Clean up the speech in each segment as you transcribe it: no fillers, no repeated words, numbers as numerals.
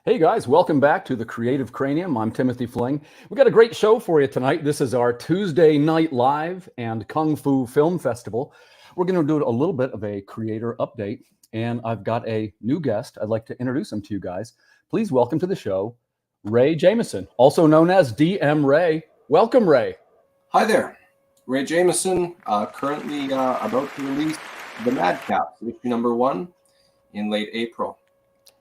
Hey guys, welcome back to the Creative Cranium. I'm Timothy Fling. We've got a great show for you tonight. This is our Tuesday Night Live and Kung Fu Film Festival. We're going to do a little bit of a creator update, and I've got a new guest. I'd like to introduce him to you guys. Please welcome to the show, Ray Jamieson, also known as DM Ray. Welcome, Ray. Hi there, Ray Jamieson, currently about to release The Madcaps, issue number 1, in late April.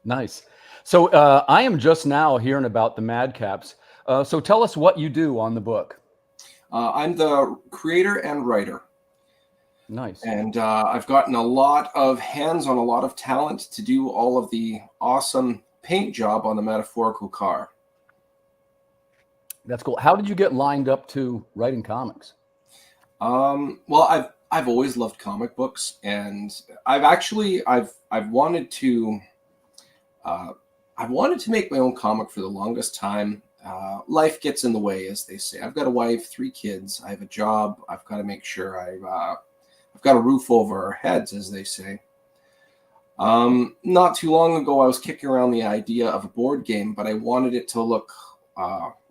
Nice. So I am just now hearing about the Madcaps. So tell us what you do on the book. I'm the creator and writer. Nice. And I've gotten a lot of hands-on, a lot of talent to do all of the awesome paint job on the metaphorical car. That's cool. How did you get lined up to writing comics? Well, I've always loved comic books, and I've wanted to make my own comic for the longest time. Life gets in the way, as they say. I've got a wife, 3 kids. I have a job. I've got to make sure I've got a roof over our heads, as they say. Not too long ago, I was kicking around the idea of a board game, but I wanted it to look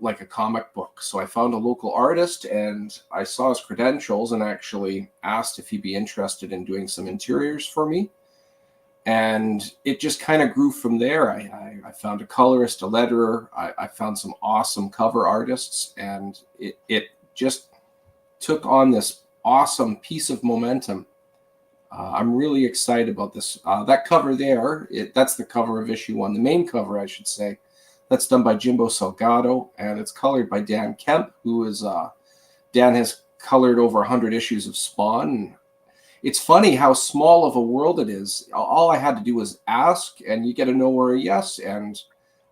like a comic book. So I found a local artist, and I saw his credentials and actually asked if he'd be interested in doing some interiors for me. And it just kind of grew from there. I found a colorist, a letterer. I found some awesome cover artists, and it just took on this awesome piece of momentum. I'm really excited about this. That cover there, that's the cover of issue 1, the main cover, I should say. That's done by Jimbo Salgado, and it's colored by Dan Kemp, who is Dan has colored over 100 issues of Spawn. It's funny how small of a world it is. All I had to do was ask, and you get a no or a yes, and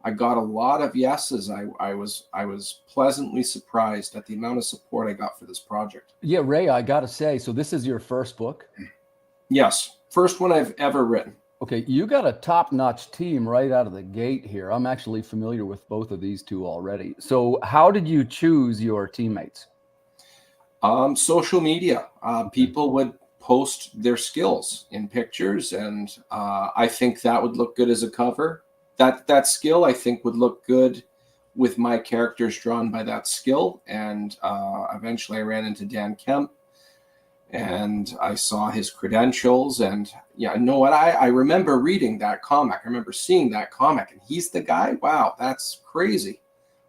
I got a lot of yeses. I was pleasantly surprised at the amount of support I got for this project. Yeah, Ray, I got to say, so this is your first book? Yes, first one I've ever written. Okay, you got a top-notch team right out of the gate here. I'm actually familiar with both of these two already. So how did you choose your teammates? Social media. People would post their skills in pictures, and I think that would look good as a cover. That skill, I think, would look good with my characters drawn by that skill. And eventually I ran into Dan Kemp, and I saw his credentials, and yeah, you know what? I remember reading that comic. I remember seeing that comic, and he's the guy. Wow, that's crazy.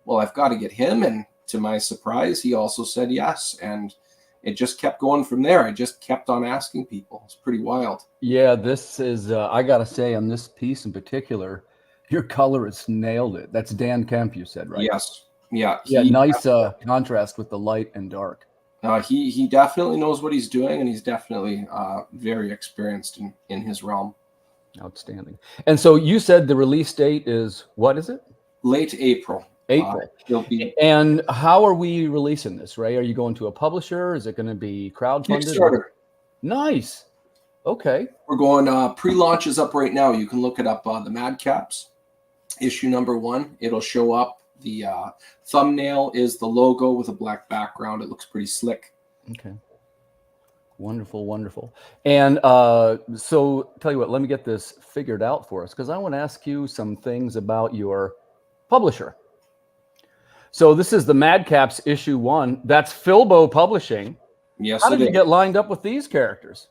Well, I've got to get him, and to my surprise, he also said yes, and it just kept going from there. I just kept on asking people. It's pretty wild. Yeah, this is, I got to say, on this piece in particular, your colorist nailed it. That's Dan Kemp, you said, right? Yes. Yeah. Yeah, nice contrast with the light and dark. He definitely knows what he's doing, and he's definitely very experienced in his realm. Outstanding. And so you said the release date is, what is it? Late April. April. And how are we releasing this, Ray? Are you going to a publisher? Is it going to be crowdfunded? Kickstarter. Nice. Okay. We're going, pre-launch is up right now. You can look it up on the Madcaps, issue number 1. It'll show up. The thumbnail is the logo with a black background. It looks pretty slick. Okay. Wonderful, wonderful. And so tell you what, let me get this figured out for us, because I want to ask you some things about your publisher. So this is the Madcaps issue 1. That's Filbo Publishing. Yes. How did you get lined up with these characters?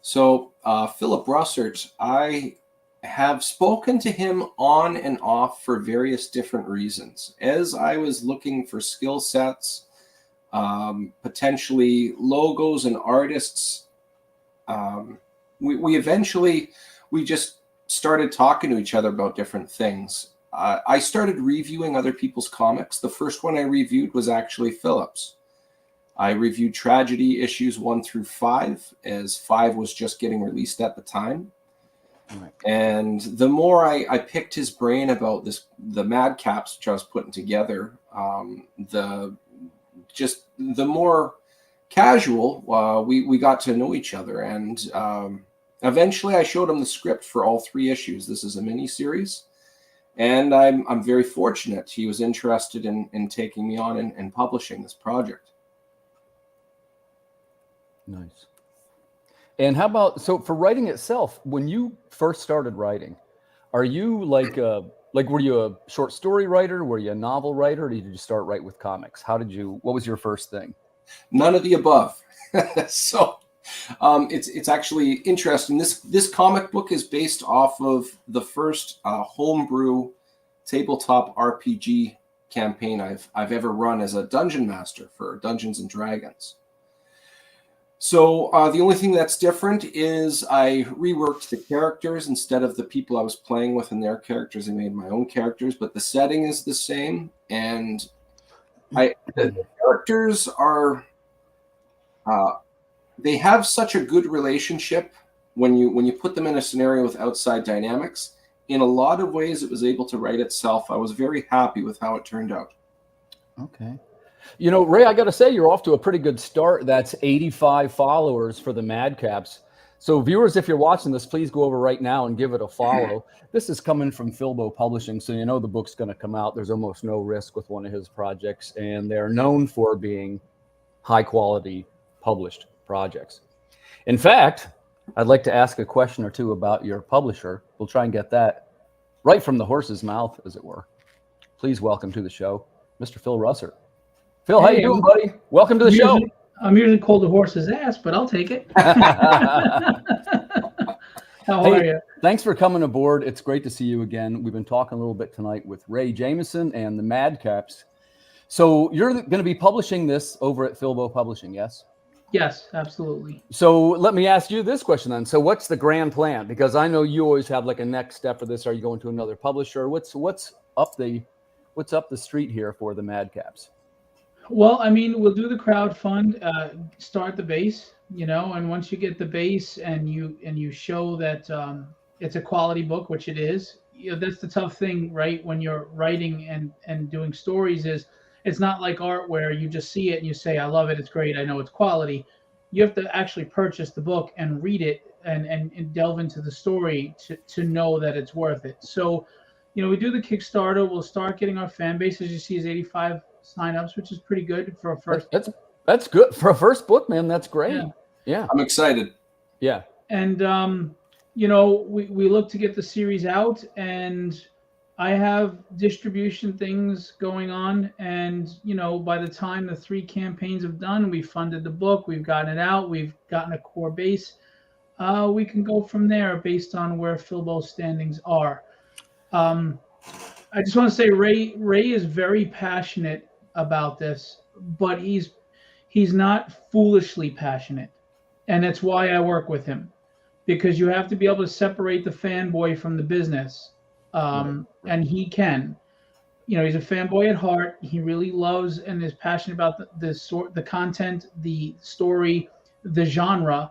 So Philip Russert, I have spoken to him on and off for various different reasons. As I was looking for skill sets, potentially logos and artists, we eventually just started talking to each other about different things. I started reviewing other people's comics. The first one I reviewed was actually Philip's. I reviewed Tragedy issues 1 through 5, as 5 was just getting released at the time. Right. And the more I picked his brain about the Madcaps, which I was putting together, the more casual we got to know each other. And eventually I showed him the script for all 3 issues. This is a mini series. And I'm very fortunate he was interested in taking me on and publishing this project. Nice. And how about, so for writing itself, when you first started writing, are you like Like, were you a short story writer? Were you a novel writer? Or did you start right with comics? What was your first thing? None of the above. So it's actually interesting. This comic book is based off of the first homebrew tabletop RPG campaign I've ever run as a dungeon master for Dungeons and Dragons. So the only thing that's different is I reworked the characters. Instead of the people I was playing with and their characters, I made my own characters, but the setting is the same. And the characters are they have such a good relationship when you put them in a scenario with outside dynamics. In a lot of ways, it was able to write itself. I was very happy with how it turned out. Okay. You know, Ray, I got to say, you're off to a pretty good start. That's 85 followers for the Madcaps. So viewers, if you're watching this, please go over right now and give it a follow. This is coming from Filbo Publishing, so you know the book's going to come out. There's almost no risk with one of his projects, and they're known for being high-quality published projects. In fact, I'd like to ask a question or two about your publisher. We'll try and get that right from the horse's mouth, as it were. Please welcome to the show, Mr. Phil Russert. Phil, how you doing, buddy? Welcome to the show. I'm usually called a horse's ass, but I'll take it. How are you? Thanks for coming aboard. It's great to see you again. We've been talking a little bit tonight with Ray Jameson and the Madcaps. So you're going to be publishing this over at Filbo Publishing, yes? Yes, absolutely. So let me ask you this question then. So what's the grand plan? Because I know you always have like a next step for this. Are you going to another publisher? What's up the street here for the Madcaps? Well, I mean, we'll do the crowdfund, start the base, and once you get the base and you show that it's a quality book, which it is, that's the tough thing, right? When you're writing and doing stories is it's not like art where you just see it and you say, I love it, it's great, I know it's quality. You have to actually purchase the book and read it and delve into the story to know that it's worth it. So, we do the Kickstarter. We'll start getting our fan base. As you see, is 85 signups, which is pretty good for a first. That's good for a first book, man. That's great. Yeah. I'm excited. Yeah. And we look to get the series out, and I have distribution things going on. And by the time the 3 campaigns have done, we funded the book, we've gotten it out, we've gotten a core base. We can go from there based on where Filbo's standings are. I just want to say Ray is very passionate about this, but he's not foolishly passionate, and that's why I work with him, because you have to be able to separate the fanboy from the business, right. And he can. He's a fanboy at heart. He really loves and is passionate about the content, the story, the genre.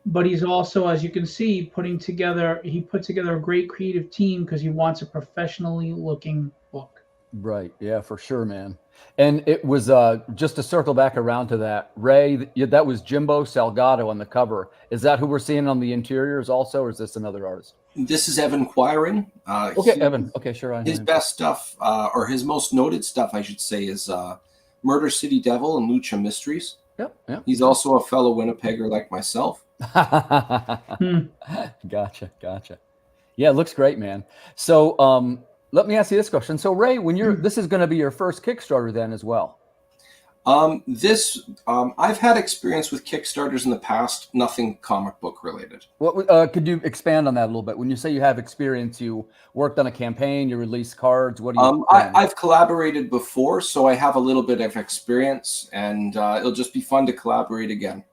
But he's also, as you can see, he put together a great creative team because he wants a professionally looking book. Right. Yeah, for sure, man. And it was just to circle back around to that, Ray, that was Jimbo Salgado on the cover. Is that who we're seeing on the interiors also, or is this another artist? This is Evan Quiring. Evan. Okay, sure. His best stuff, or his most noted stuff, I should say, is Murder City Devil and Lucha Mysteries. Yep. He's also a fellow Winnipegger like myself. Gotcha. Yeah, it looks great, man. So let me ask you this question. So Ray, this is going to be your first Kickstarter then as well? I've had experience with Kickstarters in the past, nothing comic book related. What could you expand on that a little bit? When you say you have experience, you worked on a campaign, you released cards. What do you? I've collaborated before, so I have a little bit of experience, and it'll just be fun to collaborate again.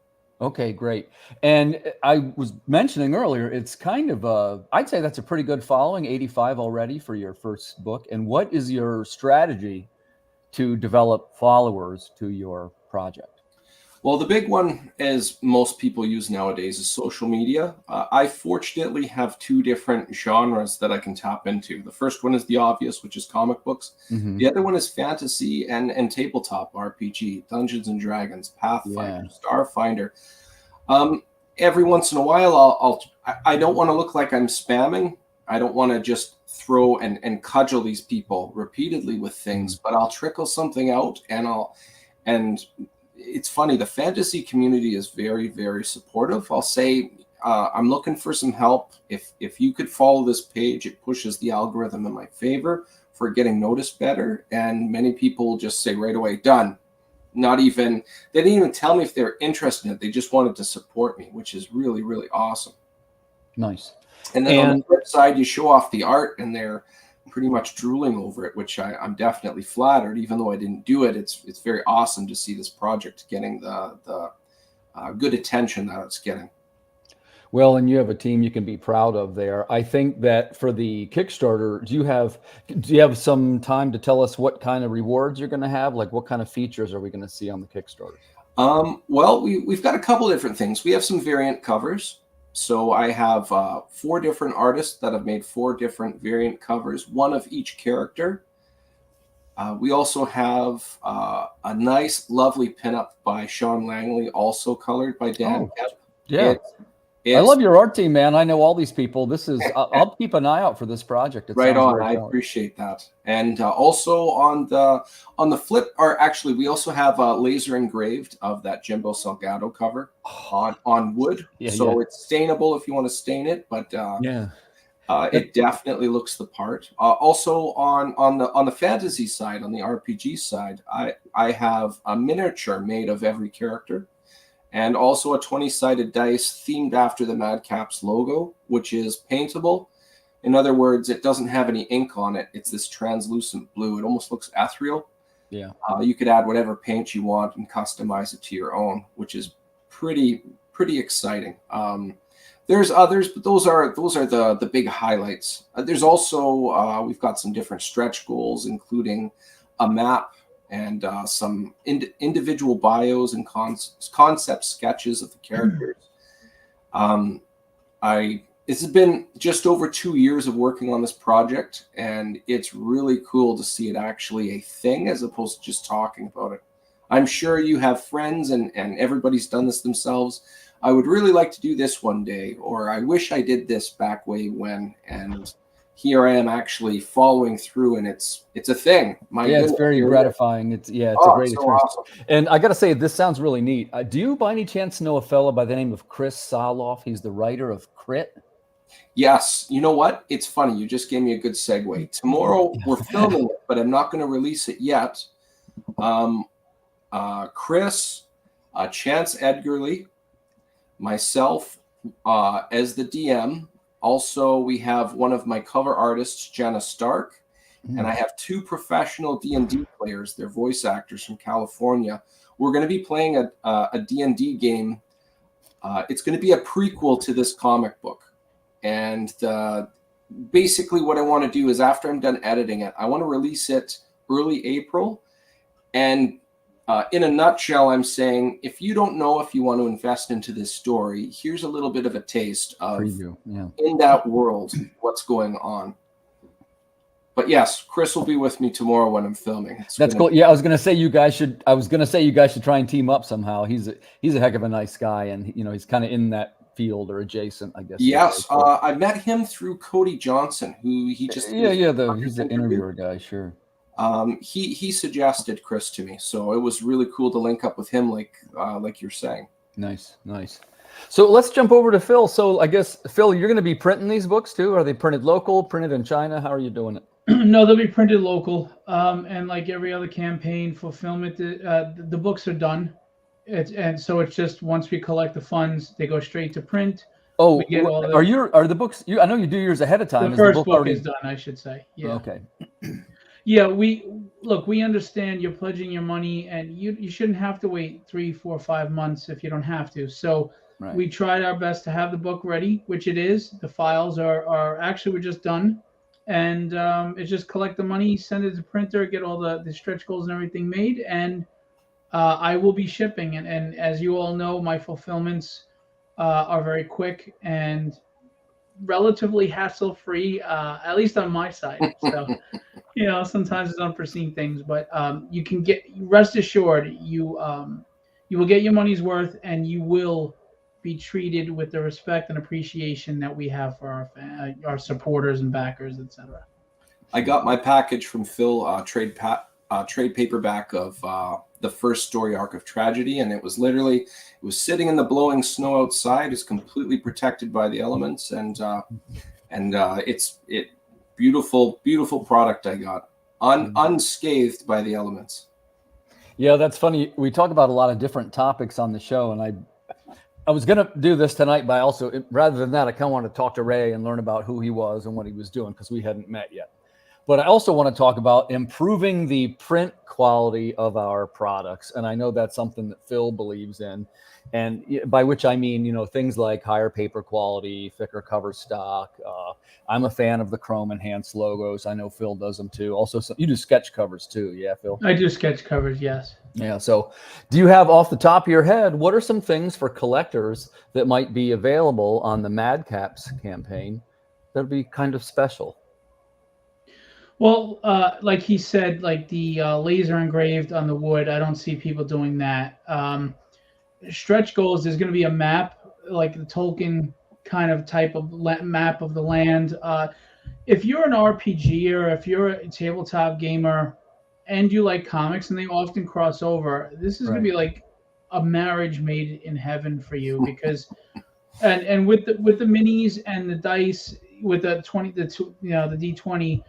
Okay, great. And I was mentioning earlier, it's kind of I'd say that's a pretty good following, 85 already for your first book. And what is your strategy to develop followers to your project? Well, the big one, as most people use nowadays, is social media. I fortunately have 2 different genres that I can tap into. The first one is the obvious, which is comic books. Mm-hmm. The other one is fantasy and tabletop RPG, Dungeons and Dragons, Pathfinder, Starfinder. Every once in a while, I don't want to look like I'm spamming. I don't want to just throw and cudgel these people repeatedly with things, but I'll trickle something out, and it's funny. The fantasy community is very, very supportive. I'll say I'm looking for some help. If you could follow this page, it pushes the algorithm in my favor for getting noticed better. And many people just say right away, done. Not even, they didn't even tell me if they're interested in it. They just wanted to support me, which is really, really awesome. Nice. And then on the flip side, you show off the art and they're pretty much drooling over it, which I'm definitely flattered. Even though I didn't do it, it's very awesome to see this project getting the good attention that it's getting. Well, and you have a team you can be proud of there. I think that for the Kickstarter, do you have some time to tell us what kind of rewards you're going to have? Like what kind of features are we going to see on the Kickstarter? Well, we've got a couple different things. We have some variant covers. So I have 4 different artists that have made 4 different variant covers, one of each character. We also have a nice, lovely pinup by Sean Langley, also colored by Dan Kemp. Yeah. I love your art team, man. I know all these people. This is, I'll keep an eye out for this project. Right on. I appreciate that. And also on the flip, or actually, we also have laser engraved of that Jimbo Salgado cover on wood. So it's stainable if you want to stain it, but it definitely looks the part. Also on the fantasy side, on the RPG side, I have a miniature made of every character. And also a 20-sided dice themed after the Madcaps logo, which is paintable. In other words, it doesn't have any ink on it. It's this translucent blue. It almost looks ethereal. Yeah. You could add whatever paint you want and customize it to your own, which is pretty exciting. There's others, but those are the big highlights. There's also we've got some different stretch goals, including a map and some individual bios and concept sketches of the characters. It's been just over 2 years of working on this project, and it's really cool to see it actually a thing as opposed to just talking about it. I'm sure you have friends and everybody's done this themselves. I would really like to do this one day, or I wish I did this back way when, and here I am actually following through, and it's a thing. It's very gratifying. It's a great experience. Awesome. And I got to say, this sounds really neat. Do you by any chance know a fellow by the name of Chris Saloff? He's the writer of Crit. Yes. You know what? It's funny. You just gave me a good segue. Tomorrow we're filming it, but I'm not going to release it yet. Chris, Chance Edgarly, myself as the DM. Also, we have one of my cover artists, Jenna Stark, and I have 2 professional D&D players. They're voice actors from California. We're going to be playing a D&D game. It's going to be a prequel to this comic book. And basically what I want to do is after I'm done editing it, I want to release it early April. And in a nutshell, I'm saying, if you don't know if you want to invest into this story, here's a little bit of a taste of in that world, what's going on. But yes, Chris will be with me tomorrow when I'm filming. That's cool. Yeah, I was gonna say you guys should try and team up somehow. He's a heck of a nice guy, and he's kind of in that field or adjacent, I guess. Yes, I met him through Cody Johnson, who he just he's the interviewer guy, sure. He suggested Chris to me, so it was really cool to link up with him, like you're saying. Nice. So let's jump over to Phil. So I guess Phil, you're going to be printing these books too. Are they printed local, printed in China? How are you doing it? No, they'll be printed local. And like every other campaign, fulfillment, the books are done. And so it's just once we collect the funds, they go straight to print. Oh, are the books? I know you do yours ahead of time. The first book is done, I should say. Yeah. Okay. Yeah, we understand you're pledging your money, and you shouldn't have to wait 3, 4, 5 months if you don't have to. So we tried our best to have the book ready, which it is. The files are actually we're just done, and it's just collect the money, send it to the printer, get all the stretch goals and everything made, and I will be shipping. And as you all know, my fulfillments are very quick and relatively hassle-free, at least on my side. So. Sometimes it's unforeseen things, but you can rest assured you will get your money's worth, and you will be treated with the respect and appreciation that we have for our supporters and backers, etc. I got my package from Phil, trade paperback of the first story arc of Tragedy, and it was sitting in the blowing snow outside. It's completely protected by the elements, and it's beautiful product I got, unscathed by the elements. Yeah, that's funny. We talk about a lot of different topics on the show, and I was going to do this tonight, but I also, rather than that, I kind of want to talk to Ray and learn about who he was and what he was doing, because we hadn't met yet. But I also want to talk about improving the print quality of our products. And I know that's something that Phil believes in. And by which I mean, things like higher paper quality, thicker cover stock. I'm a fan of the chrome enhanced logos. I know Phil does them too. Also, you do sketch covers too. Yeah, Phil? I do sketch covers, yes. Yeah. So do you have off the top of your head, what are some things for collectors that might be available on the Madcaps campaign that'd be kind of special? Well, like he said, like the laser engraved on the wood, I don't see people doing that. Stretch goals, there's going to be a map, like the Tolkien kind of type of map of the land. If you're an RPG or if you're a tabletop gamer and you like comics, and they often cross over, this is going to be like a marriage made in heaven for you, because and with the minis and the dice, with the D20,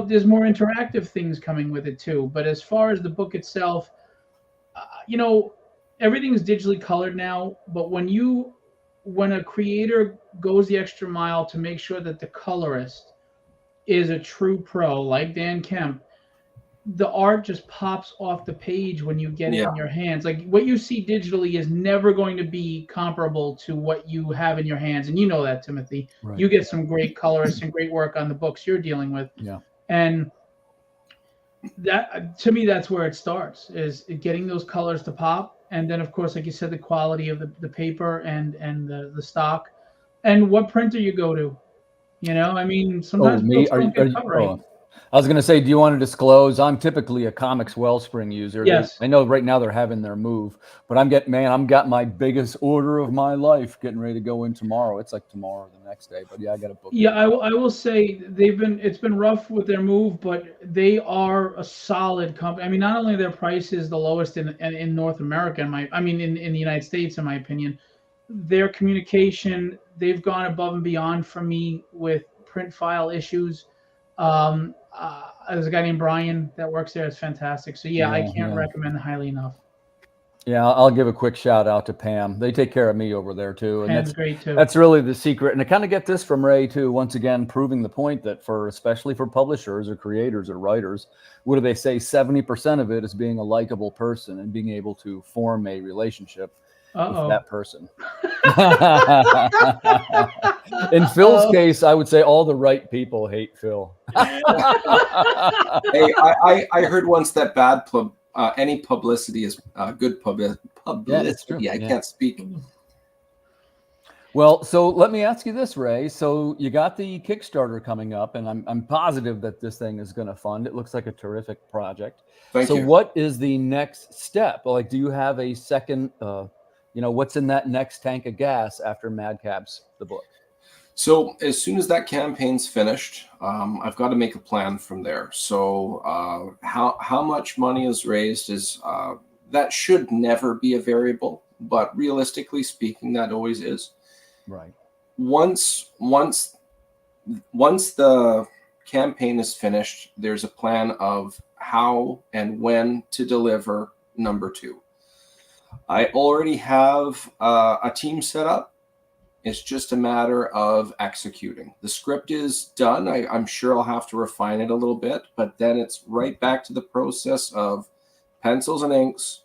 there's more interactive things coming with it too. But as far as the book itself, everything's digitally colored now. But when a creator goes the extra mile to make sure that the colorist is a true pro, like Dan Kemp, the art just pops off the page when you get it in your hands. Like what you see digitally is never going to be comparable to what you have in your hands. And you know that, Timothy. Right. You get some great colorists and great work on the books you're dealing with. Yeah. And that, to me, that's where it starts, is getting those colors to pop. And then, of course, like you said, the quality of the paper and the stock, and what printer you go to. Sometimes I was going to say, do you want to disclose? I'm typically a Comics Wellspring user. Yes. I know right now they're having their move, but I'm got my biggest order of my life getting ready to go in tomorrow. It's like tomorrow or the next day, but yeah, I got a book. Yeah, I will say it's been rough with their move, but they are a solid company. I mean, not only their price is the lowest in North America, in the United States, in my opinion, their communication, they've gone above and beyond for me with print file issues. There's a guy named Brian that works there. It's fantastic. So I can't recommend highly enough. Yeah, I'll give a quick shout out to Pam. They take care of me over there too. And Pam's great too. That's really the secret. And I kind of get this from Ray too, once again, proving the point that especially for publishers or creators or writers, what do they say? 70% of it is being a likable person and being able to form a relationship with that person. In Phil's case, I would say all the right people hate Phil. Hey, I heard once that any publicity is good publicity. Yeah, I can't speak. Well, so let me ask you this, Ray. So you got the Kickstarter coming up, and I'm positive that this thing is going to fund. It looks like a terrific project. Thank you. So what is the next step? Like, do you have a second? What's in that next tank of gas after Madcaps, the book? So as soon as that campaign's finished, I've got to make a plan from there. So how much money is raised is that should never be a variable, but realistically speaking, that always is. Right. Once the campaign is finished, there's a plan of how and when to deliver number 2. I already have a team set up. It's just a matter of executing. The script is done. I'm sure I'll have to refine it a little bit, but then it's right back to the process of pencils and inks.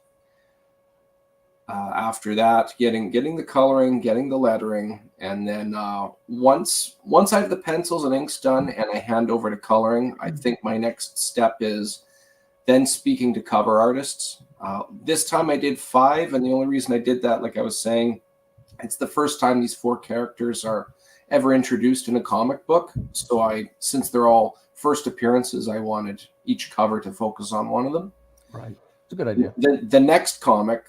After that, getting the coloring, getting the lettering, and then once I have the pencils and inks done and I hand over to coloring, I think my next step is then speaking to cover artists. This time I did 5, and the only reason I did that, like I was saying, it's the first time these 4 characters are ever introduced in a comic book. So since they're all first appearances, I wanted each cover to focus on one of them. Right. It's a good idea. The next comic,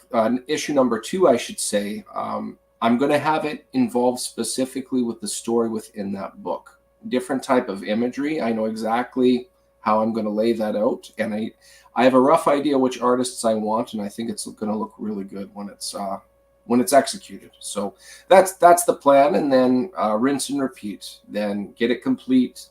issue number 2, I should say, I'm going to have it involved specifically with the story within that book. Different type of imagery. I know exactly how I'm going to lay that out. And I have a rough idea which artists I want, and I think it's going to look really good when it's executed. So that's the plan, and then rinse and repeat. Then get it complete,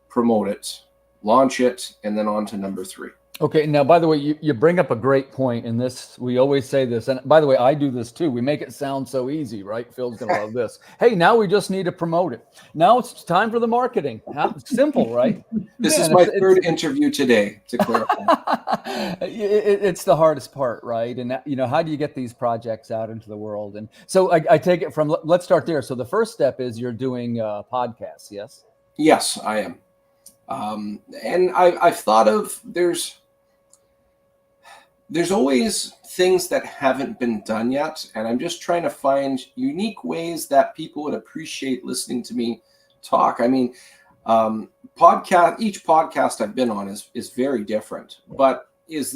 promote it, launch it, and then on to number 3. Okay. Now, by the way, you bring up a great point in this. We always say this. And by the way, I do this too. We make it sound so easy, right? Phil's going to love this. Hey, now we just need to promote it. Now it's time for the marketing. Simple, right? This is my third interview today, to clarify. It's the hardest part, right? And how do you get these projects out into the world? And so I take it from, let's start there. So the first step is you're doing podcasts, yes? Yes, I am. And I've thought of, there's always things that haven't been done yet, and I'm just trying to find unique ways that people would appreciate listening to me talk. I mean, each podcast I've been on is very different, but is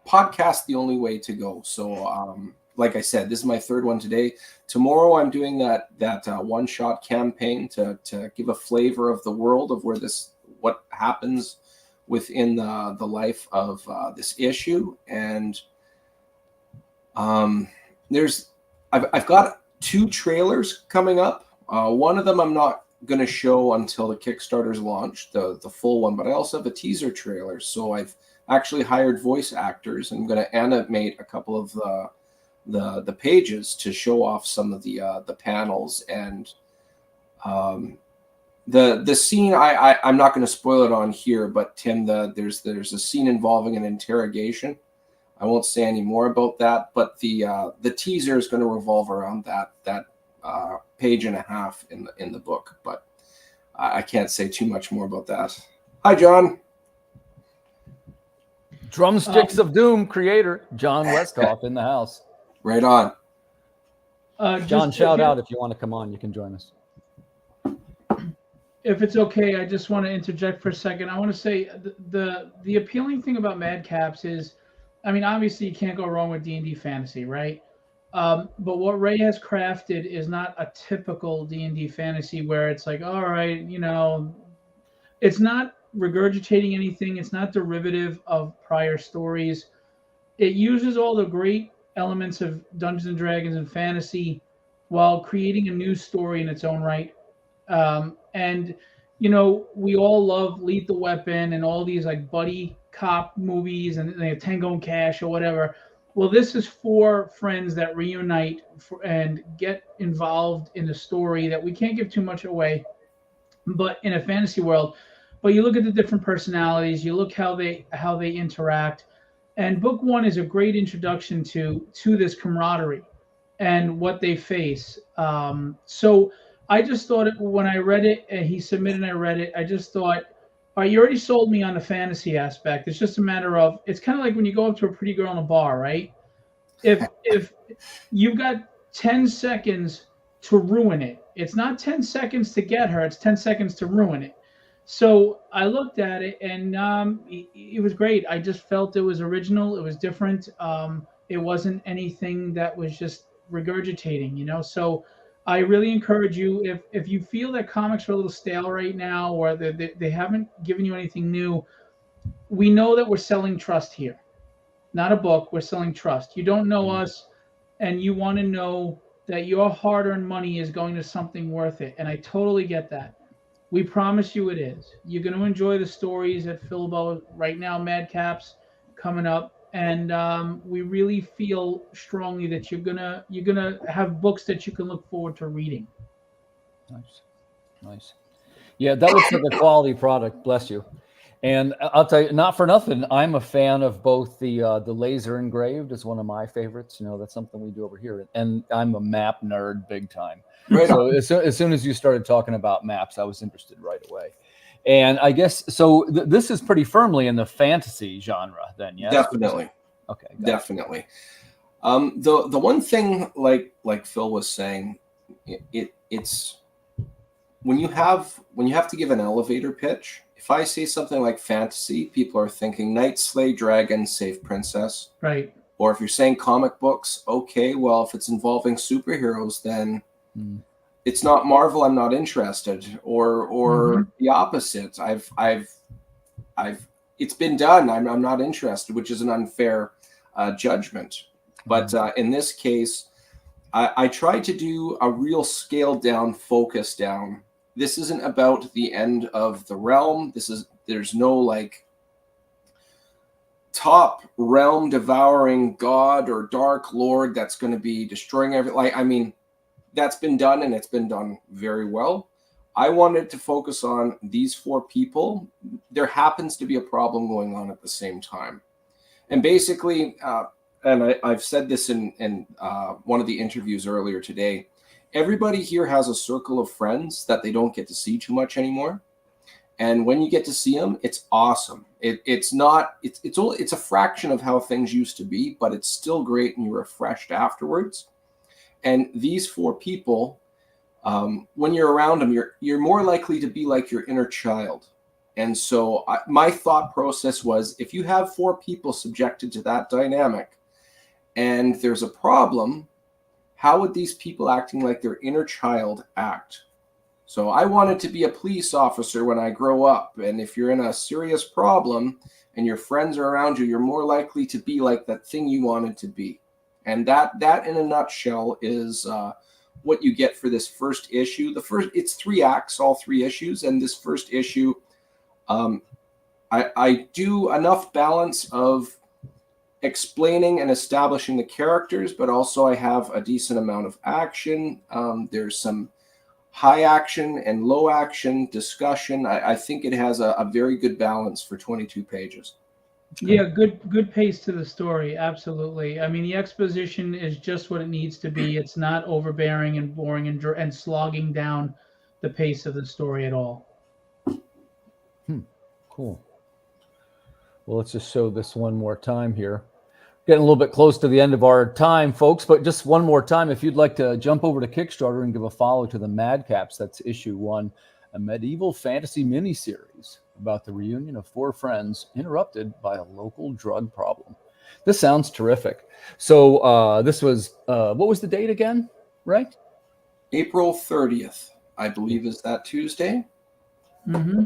podcast the only way to go? So, like I said, this is my third one today. Tomorrow, I'm doing that one-shot campaign to give a flavor of the world of what happens within the life of this issue. And I've got 2 trailers coming up. One of them I'm not going to show until the Kickstarter's launched, the full one, but I also have a teaser trailer. So I've actually hired voice actors, and I'm going to animate a couple of the pages to show off some of the panels. And the scene, I'm not going to spoil it on here, but Tim, there's a scene involving an interrogation. I won't say any more about that, but the teaser is going to revolve around that page and a half in the book, but I can't say too much more about that. Hi, John. Drumsticks of Doom creator John Westhoff in the house. Right on. John, shout out if you want to come on. You can join us. If it's okay, I just want to interject for a second. I want to say the appealing thing about Madcaps is, I mean, obviously you can't go wrong with D&D fantasy, right? But what Ray has crafted is not a typical D&D fantasy where it's like, all right, it's not regurgitating anything. It's not derivative of prior stories. It uses all the great elements of Dungeons and Dragons and fantasy while creating a new story in its own right. And we all love Lethal Weapon and all these like buddy cop movies and Tango and Cash or whatever. Well, this is 4 friends that reunite and get involved in a story that we can't give too much away, but in a fantasy world. But you look at the different personalities, you look how they interact, and book 1 is a great introduction to this camaraderie and what they face. So I just thought when I read it, and he submitted and I read it, I just thought, all right, you already sold me on the fantasy aspect. It's just a matter of, it's kind of like when you go up to a pretty girl in a bar, right? If you've got 10 seconds to ruin it, it's not 10 seconds to get her, it's 10 seconds to ruin it. So I looked at it, and it was great. I just felt it was original. It was different. It wasn't anything that was just regurgitating, So I really encourage you, if you feel that comics are a little stale right now, or they haven't given you anything new, we know that we're selling trust here. Not a book, we're selling trust. You don't know us, and you want to know that your hard-earned money is going to something worth it, and I totally get that. We promise you it is. You're going to enjoy the stories at Filbo right now, Madcaps coming up. And we really feel strongly that you're gonna have books that you can look forward to reading. Nice. Yeah, that looks like a quality product. Bless you. And I'll tell you, not for nothing, I'm a fan of both the laser engraved is one of my favorites. That's something we do over here, and I'm a map nerd big time. Right. So as soon as you started talking about maps, I was interested right away. And I guess so. This is pretty firmly in the fantasy genre, then, yes? Definitely. Okay. Definitely. The one thing, like Phil was saying, it's when you have to give an elevator pitch. If I say something like fantasy, people are thinking knight, slay dragon, save princess. Right. Or if you're saying comic books, okay, well, if it's involving superheroes, then it's not Marvel, I'm not interested. Or the opposite. I've it's been done. I'm not interested, which is an unfair judgment. But in this case, I tried to do a real scaled down, focus down. This isn't about the end of the realm. There's no like top realm devouring god or dark lord that's going to be destroying everything. Like, I mean, that's been done and it's been done very well. I wanted to focus on these 4 people. There happens to be a problem going on at the same time. And basically, and I've said this in one of the interviews earlier today, everybody here has a circle of friends that they don't get to see too much anymore. And when you get to see them, it's awesome. It's a fraction of how things used to be, but it's still great and you're refreshed afterwards. And these 4 people, when you're around them, you're more likely to be like your inner child. And so my thought process was, if you have 4 people subjected to that dynamic and there's a problem, how would these people acting like their inner child act? So I wanted to be a police officer when I grow up. And if you're in a serious problem and your friends are around you, you're more likely to be like that thing you wanted to be. And that in a nutshell is what you get for this first issue. It's 3 acts, all 3 issues. And this first issue, I do enough balance of explaining and establishing the characters, but also I have a decent amount of action. There's some high action and low action discussion. I think it has a very good balance for 22 pages. Yeah, good pace to the story. Absolutely. I mean, the exposition is just what it needs to be. It's not overbearing and boring and slogging down the pace of the story at all. Cool. Well, let's just show this one more time here. Getting a little bit close to the end of our time, folks, but just one more time, if you'd like to jump over to Kickstarter and give a follow to the Madcaps, that's issue 1, a medieval fantasy miniseries about the reunion of 4 friends interrupted by a local drug problem. This sounds terrific. So this was, what was the date again, right? April 30th, I believe, is that Tuesday? Mm-hmm.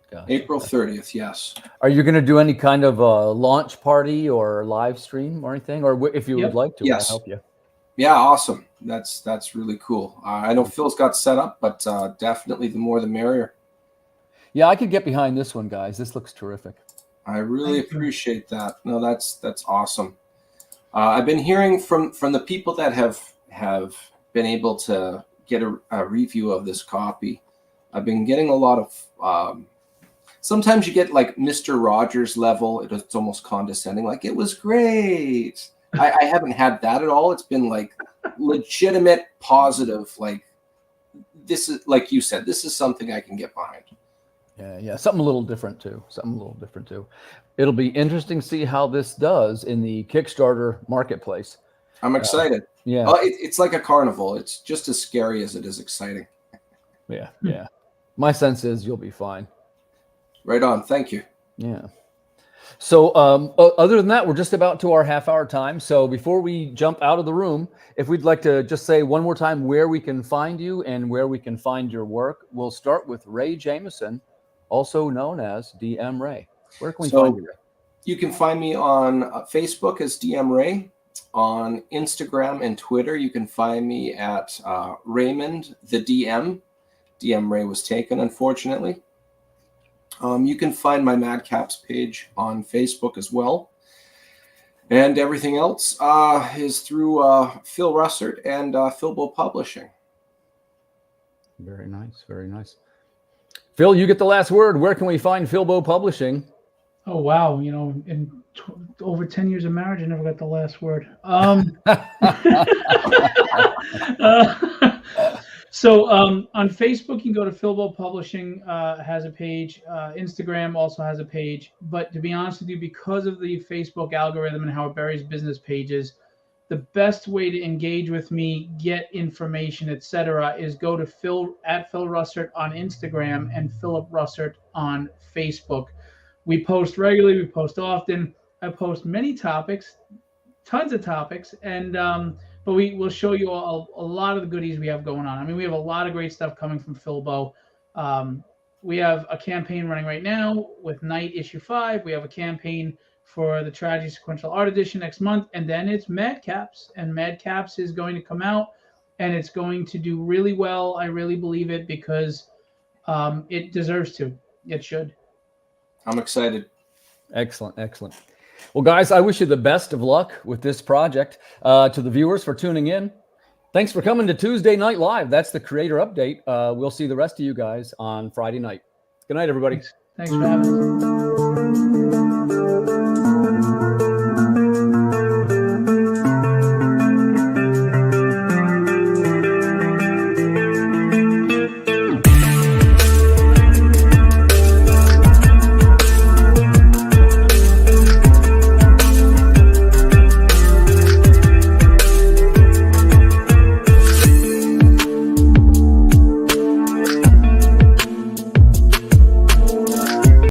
Gotcha. April 30th, yes. Are you going to do any kind of launch party or live stream or anything? Or if you would like to, yes. I'll help you. Yeah, awesome. That's really cool. I know Phil's got set up, but definitely the more the merrier. Yeah, I could get behind this one, guys. This looks terrific. I really appreciate that. No, that's awesome. I've been hearing from the people that have been able to get a review of this copy. I've been getting a lot of. Sometimes you get like Mr. Rogers level. It's almost condescending, like it was great. I haven't had that at all. It's been like legitimate, positive. Like this is, like you said, this is something I can get behind. Yeah, something a little different too. It'll be interesting to see how this does in the Kickstarter marketplace. I'm excited. Yeah, it's like a carnival. It's just as scary as it is exciting. Yeah. My sense is you'll be fine. Right on. Thank you. Yeah. So other than that, we're just about to our half-hour time. So before we jump out of the room, if we'd like to just say one more time where we can find you and where we can find your work, we'll start with Ray Jameson, also known as DM Ray. Where can we find you, Ray? You can find me on Facebook as DM Ray. On Instagram and Twitter, you can find me at Raymond the DM. DM Ray was taken, unfortunately. You can find my Madcaps page on Facebook as well. And everything else is through Phil Russert and Philbo Publishing. Very nice. Very nice. Phil, you get the last word. Where can we find Philbo Publishing? Oh, wow. You know, in over 10 years of marriage, I never got the last word. So on Facebook, you can go to Philbo Publishing, has a page. Instagram also has a page. But to be honest with you, because of the Facebook algorithm and how it buries business pages, the best way to engage with me, get information, etc., is go to Phil Russert on Instagram and Philip Russert on Facebook. We post regularly. We post often. I post many topics, tons of topics, and but we will show you a lot of the goodies we have going on. I mean, we have a lot of great stuff coming from Philbo. we have a campaign running right now with Night issue 5. We have a campaign for the Tragedy Sequential Art Edition next month, and then it's Madcaps, and Madcaps is going to come out, and it's going to do really well. I really believe it because it deserves to. It should. I'm excited. Excellent, excellent. Well, guys, I wish you the best of luck with this project. To the viewers for tuning in, thanks for coming to Tuesday Night Live. That's the creator update. We'll see the rest of you guys on Friday night. Good night, everybody. Thanks for having us.